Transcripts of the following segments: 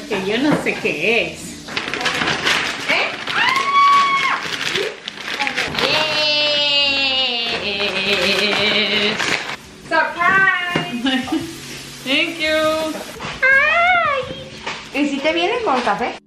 porque yo no sé qué es. ¿Eh? Yes. Surprise. Thank you. ¿Y si te vienen con café?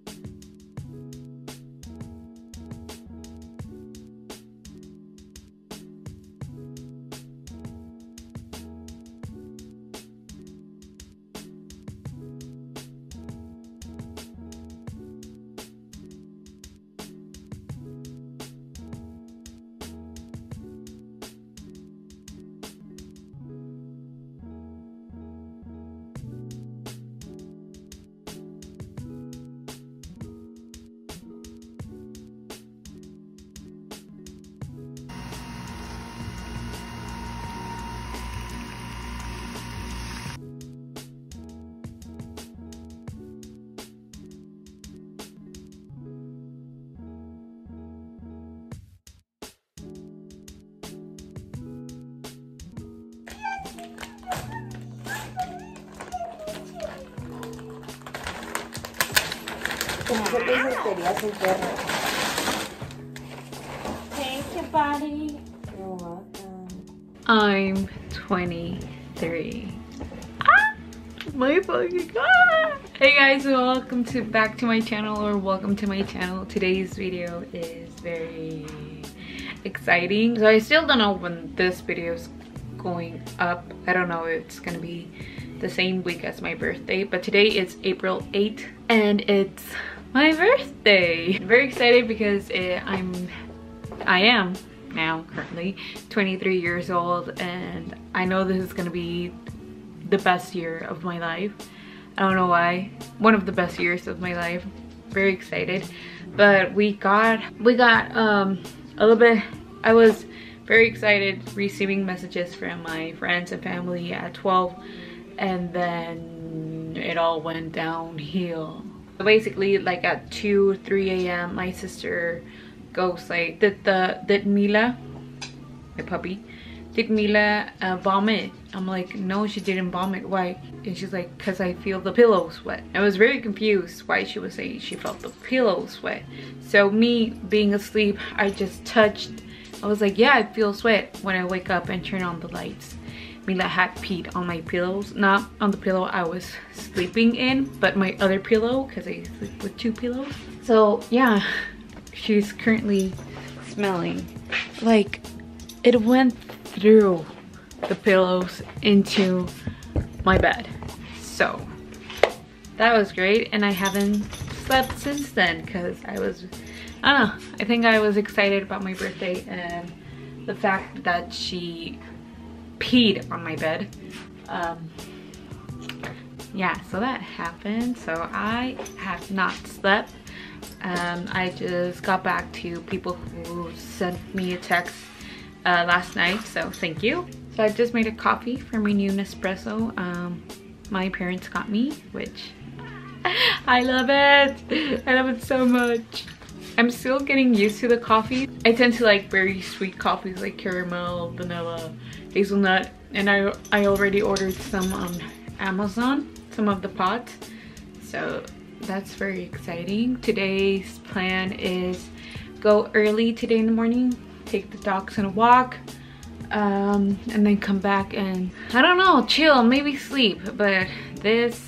Thank you, buddy. You're welcome. I'm 23. My fucking god. Hey guys, welcome back to my channel, or welcome to my channel. Today's video is very exciting. So I still don't know when this video is going up. I don't know if it's gonna be the same week as my birthday, but today is April 8th and it's my birthday. I'm very excited because I am now currently 23 years old, and I know this is gonna be the best year of my life. I don't know why. One of the best years of my life. Very excited. But we got a little bit, I was very excited receiving messages from my friends and family at 12, and then it all went downhill. So basically, like at 2-3 a.m. my sister goes like, did Mila, my puppy, did Mila vomit? I'm like, no, she didn't vomit. Why? And she's like, because I feel the pillows wet. I was very confused why she was saying she felt the pillows wet. So me being asleep, I just touched. I was like, yeah, I feel sweat. When I wake up and turn on the lights, Mila had peed on my pillows. Not on the pillow I was sleeping in, but my other pillow, because I sleep with 2 pillows. So yeah, she's currently smelling like it went through the pillows into my bed. So that was great, and I haven't slept since then because I don't know, I think I was excited about my birthday and the fact that she peed on my bed. Yeah, so that happened. So I have not slept. I just got back to people who sent me a text last night, so thank you. So I just made a coffee for my new Nespresso. My parents got me, which I love it. I love it so much. I'm still getting used to the coffee. I tend to like very sweet coffees like caramel, vanilla, hazelnut, and I already ordered some on Amazon, some of the pods. So that's very exciting. Today's plan is go early today in the morning, take the dogs on a walk, and then come back and, I don't know, chill, maybe sleep. But this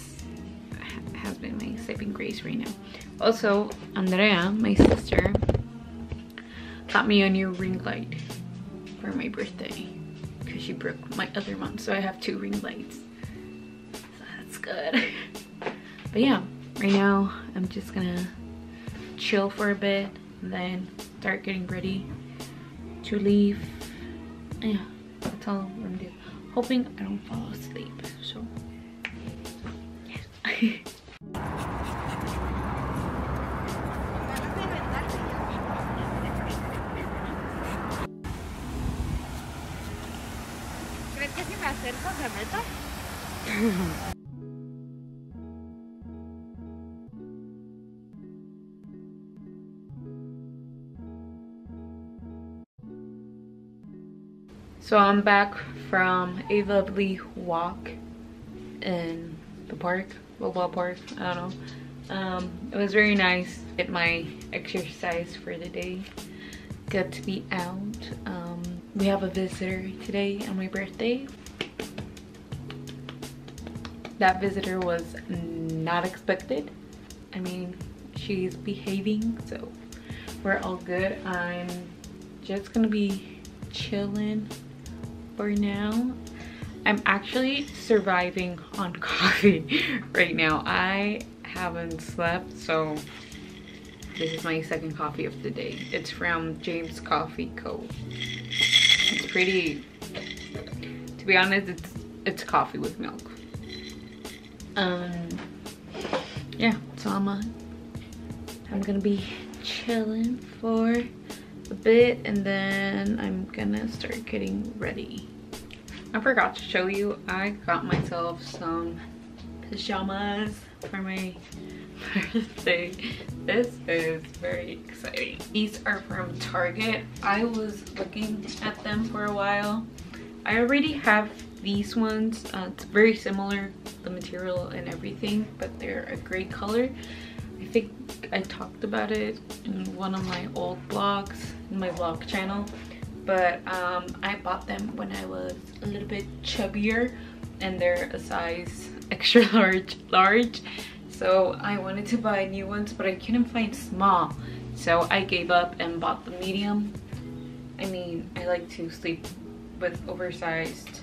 has been my saving grace right now. Also, Andrea, my sister, got me a new ring light for my birthday because she broke my other one, so I have 2 ring lights. So that's good. But yeah, right now I'm just gonna chill for a bit and then start getting ready to leave. Yeah, that's all I'm gonna do. Hoping I don't fall asleep. So yeah. ¿Crees que si me acerco me meto? So I'm back from a lovely walk in the park, Mobile Park, I don't know. It was very nice. Did my exercise for the day. Got to be out. We have a visitor today on my birthday. That visitor was not expected. I mean, she's behaving, so we're all good. I'm just gonna be chilling for now. I'm actually surviving on coffee right now. I haven't slept, so this is my second coffee of the day. It's from James Coffee Co. It's pretty, to be honest, it's coffee with milk. Yeah, so I'm gonna be chilling for a bit, and then I'm gonna start getting ready. I forgot to show you, I got myself some pajamas for my birthday. This is very exciting. These are from Target. I was looking at them for a while. I already have these ones. It's very similar, the material and everything, but they're a gray color. I think I talked about it in one of my old vlogs, in my vlog channel, but I bought them when I was a little bit chubbier, and they're a size extra large. So I wanted to buy new ones, but I couldn't find small, so I gave up and bought the medium. I mean, I like to sleep with oversized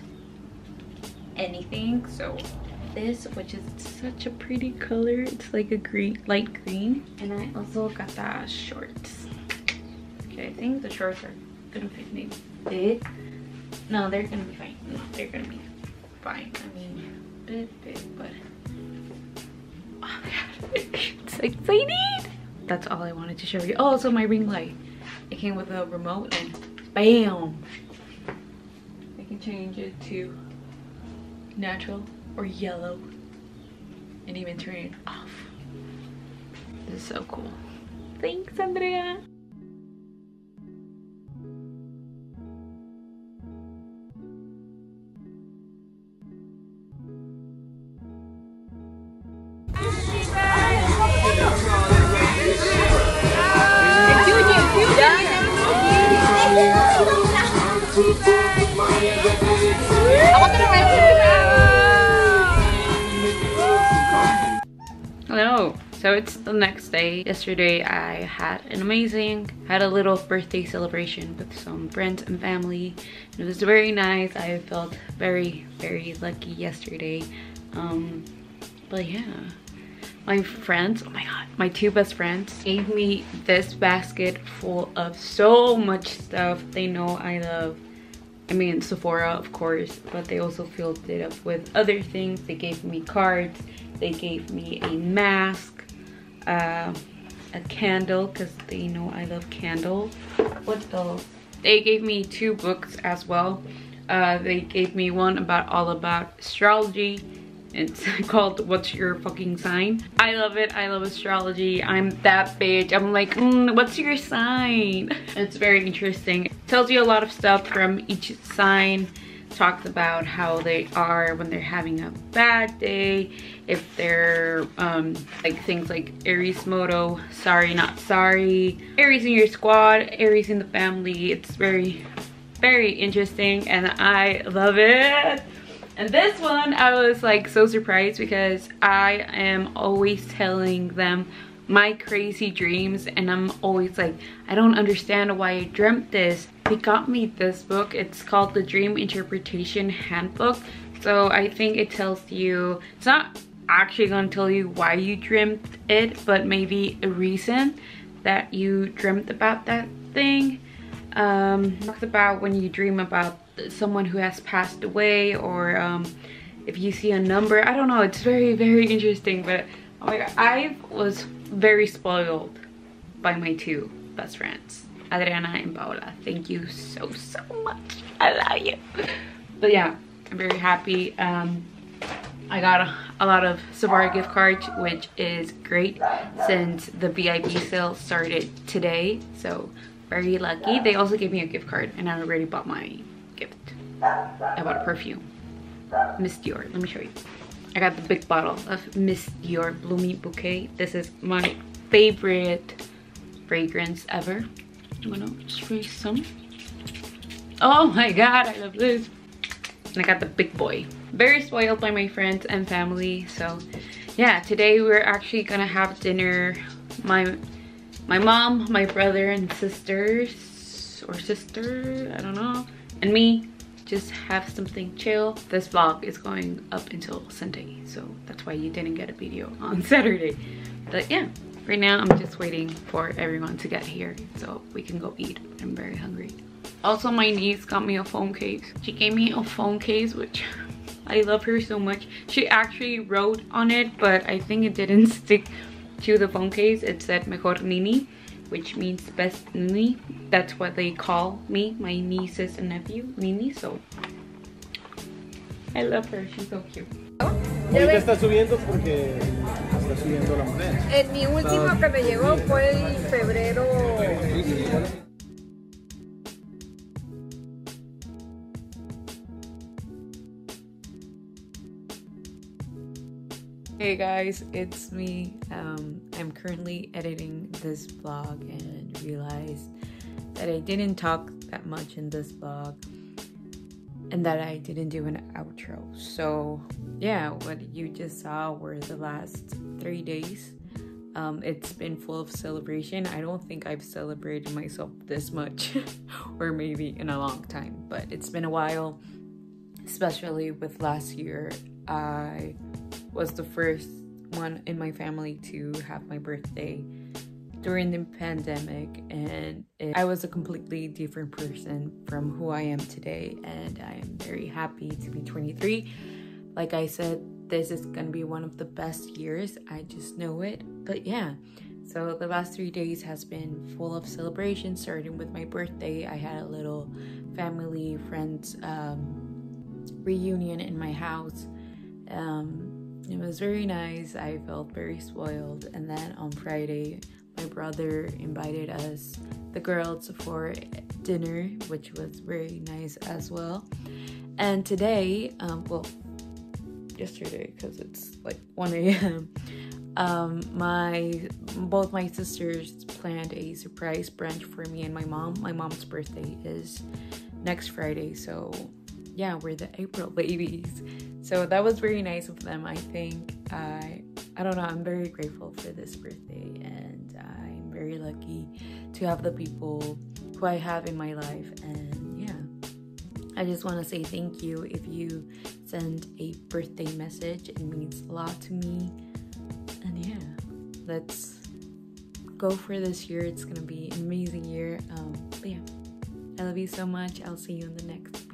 anything, so this, which is such a pretty color, it's like a green, light green. And I also got the shorts. Okay, I think the shorts are gonna fit me big. No, they're gonna be fine. No, they're gonna be fine. I mean, big, but oh my god, it's so exciting. That's all I wanted to show you. Oh, also my ring light. It came with a remote, and bam, I can change it to natural or yellow and even turn it off. This is so cool. Thanks, Andrea. Hello. So it's the next day. Yesterday I had a little birthday celebration with some friends and family. It was very nice. I felt very, very lucky yesterday. But yeah, my friends, oh my god, my two best friends gave me this basket full of so much stuff they know I love. I mean, Sephora, of course, but they also filled it up with other things. They gave me cards, they gave me a mask, a candle, because they know I love candles. What else? They gave me 2 books as well. They gave me one all about astrology. It's called What's Your Fucking Sign? I love it. I love astrology. I'm that bitch. I'm like, what's your sign? It's very interesting. It tells you a lot of stuff from each sign. Talks about how they are when they're having a bad day. If they're like things like Aries motto, sorry not sorry. Aries in your squad, Aries in the family. It's very, very interesting and I love it. And this one, I was like so surprised because I am always telling them my crazy dreams, and I'm always like, I don't understand why I dreamt this. They got me this book. It's called the Dream Interpretation Handbook. So I think it tells you, it's not actually gonna tell you why you dreamt it, but maybe a reason that you dreamt about that thing. Talks about when you dream about someone who has passed away, or if you see a number. I don't know, it's very, very interesting. But oh my god, I was very spoiled by my 2 best friends, Adriana and Paola. Thank you so much. I love you. But yeah, I'm very happy. I got a lot of Sephora gift cards, which is great since the VIP sale started today, so very lucky. They also gave me a gift card and I already bought my gift. I bought a perfume, Miss Dior. Let me show you. I got the big bottle of Miss Dior Bloomy Bouquet. This is my favorite fragrance ever. I'm gonna spray some. Oh my god, I love this. And I got the big boy. Very spoiled by my friends and family. So yeah, today we're actually gonna have dinner. My mom, my brother and sisters, or sister, I don't know, and me, just have something chill. This vlog is going up until Sunday, so that's why you didn't get a video on Saturday. But yeah, right now I'm just waiting for everyone to get here so we can go eat. I'm very hungry. Also, my niece got me a phone case. She gave me a phone case, which I love her so much. She actually wrote on it, but I think it didn't stick to the phone case. It said Mejor Nini, which means best Nini. That's what they call me, my nieces and nephew, Nini. So I love her, she's so cute. Ahorita está subiendo porque está subiendo la moneda. Mi último que me llegó fue en febrero. Hey guys, it's me. I'm currently editing this vlog and realized that I didn't talk that much in this vlog and that I didn't do an outro. So yeah, what you just saw were the last 3 days. It's been full of celebration. I don't think I've celebrated myself this much or maybe in a long time, but it's been a while, especially with last year. I was the first one in my family to have my birthday during the pandemic, and I was a completely different person from who I am today, and I am very happy to be 23. Like I said, this is gonna be one of the best years. I just know it. But yeah, so the last 3 days has been full of celebration, starting with my birthday. I had a little family friends reunion in my house. It was very nice. I felt very spoiled. And then on Friday, my brother invited us, the girls, for dinner, which was very nice as well. And today, well, yesterday, because it's like 1 a.m., both my sisters planned a surprise brunch for me and my mom. My mom's birthday is next Friday, so yeah, we're the April babies. So that was very nice of them. I think I don't know, I'm very grateful for this birthday, and I'm very lucky to have the people who I have in my life. And yeah, I just want to say thank you. If you send a birthday message, it means a lot to me. And yeah, let's go for this year. It's gonna be an amazing year. But yeah, I love you so much. I'll see you in the next